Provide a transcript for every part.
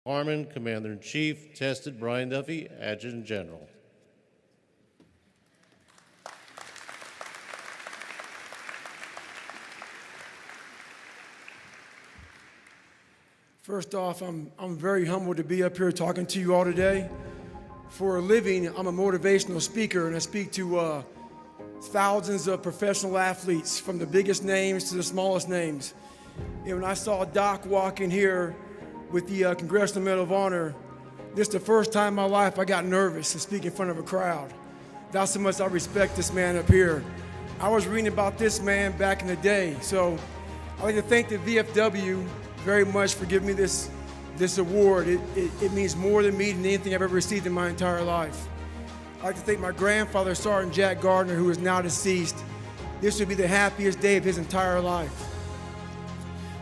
Harmon, Commander-in-Chief, Tested Brian Duffy, Adjutant General. First off, I'm very humbled to be up here talking to you all today. For a living, I'm a motivational speaker, and I speak to thousands of professional athletes, from the biggest names to the smallest names. And when I saw Doc walk in here with the Congressional Medal of Honor, this is the first time in my life I got nervous to speak in front of a crowd. That's how much I respect this man up here. I was reading about this man back in the day, so I'd like to thank the VFW very much for giving me this award. It means more to me than anything I've ever received in my entire life. I'd like to thank my grandfather, Sergeant Jack Gardner, who is now deceased. This would be the happiest day of his entire life.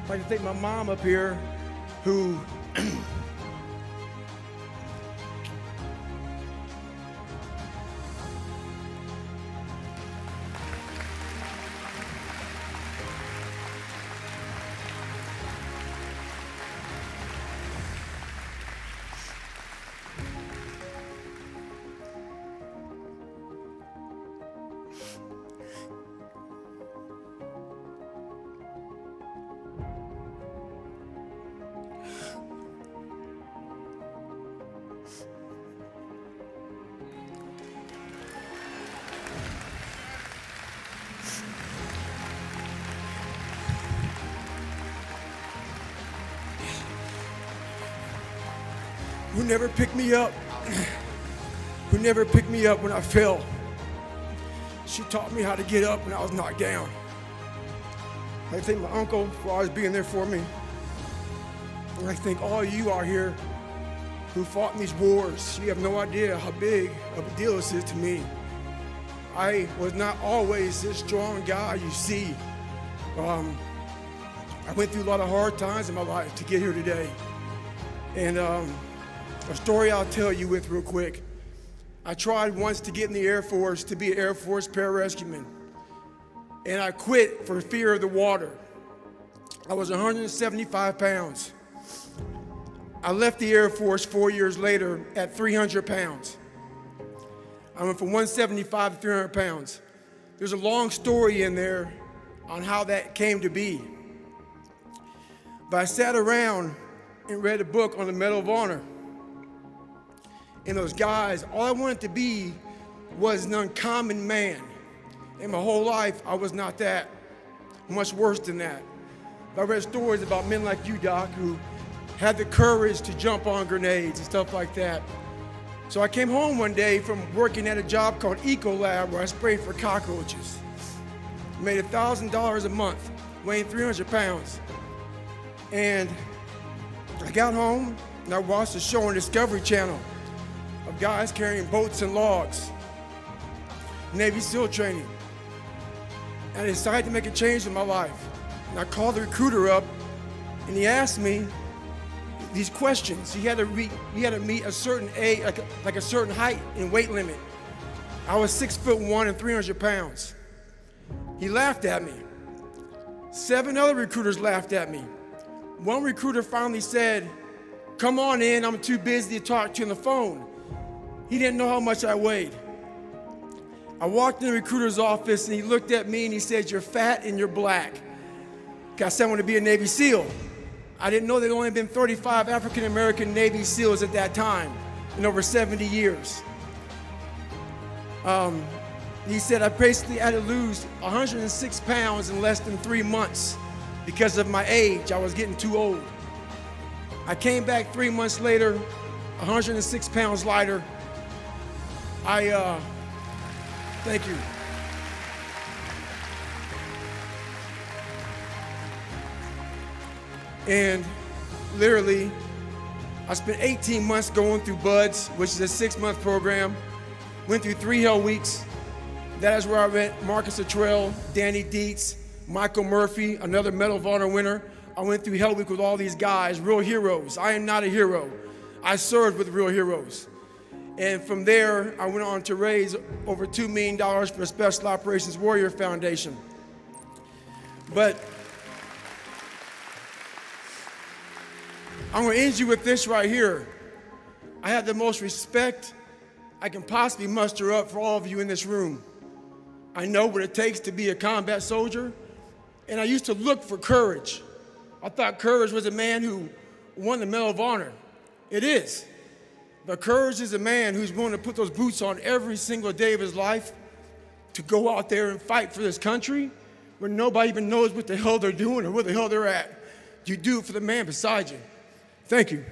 I'd like to thank my mom up here, who never picked me up, who never picked me up when I fell. She taught me how to get up when I was knocked down. I thank my uncle for always being there for me. And I thank all of you out here who fought in these wars. You have no idea how big of a deal this is to me. I was not always this strong guy you see. I went through a lot of hard times in my life to get here today. And a story I'll tell you with real quick. I tried once to get in the Air Force to be an Air Force pararescueman, and I quit for fear of the water. I was 175 pounds. I left the Air Force 4 years later at 300 pounds. I went from 175 to 300 pounds. There's a long story in there on how that came to be. But I sat around and read a book on the Medal of Honor. And those guys, all I wanted to be was an uncommon man. In my whole life, I was not that. Much worse than that. I read stories about men like you, Doc, who had the courage to jump on grenades and stuff like that. So I came home one day from working at a job called Ecolab, where I sprayed for cockroaches. Made $1,000 a month, weighing 300 pounds. And I got home and I watched a show on Discovery Channel of guys carrying boats and logs, Navy SEAL training. And I decided to make a change in my life. And I called the recruiter up, and he asked me these questions. He had to meet a certain age, like a certain height and weight limit. I was 6'1" and 300 pounds. He laughed at me. 7 other recruiters laughed at me. One recruiter finally said, "Come on in, I'm too busy to talk to you on the phone." He didn't know how much I weighed. I walked in the recruiter's office and he looked at me and he said, "You're fat and you're black." I said I want to be a Navy SEAL. I didn't know there'd only been 35 African-American Navy SEALs at that time in over 70 years. He said I basically had to lose 106 pounds in less than 3 months because of my age. I was getting too old. I came back 3 months later, 106 pounds lighter. Thank you. And literally, I spent 18 months going through BUDS, which is a 6-month program. Went through 3 hell weeks. That is where I met Marcus Luttrell, Danny Dietz, Michael Murphy, another Medal of Honor winner. I went through hell week with all these guys, real heroes. I am not a hero. I served with real heroes. And from there, I went on to raise over $2 million for the Special Operations Warrior Foundation. But I'm going to end you with this right here. I have the most respect I can possibly muster up for all of you in this room. I know what it takes to be a combat soldier, and I used to look for courage. I thought courage was a man who won the Medal of Honor. It is. But courage is a man who's willing to put those boots on every single day of his life to go out there and fight for this country when nobody even knows what the hell they're doing or where the hell they're at. You do it for the man beside you. Thank you.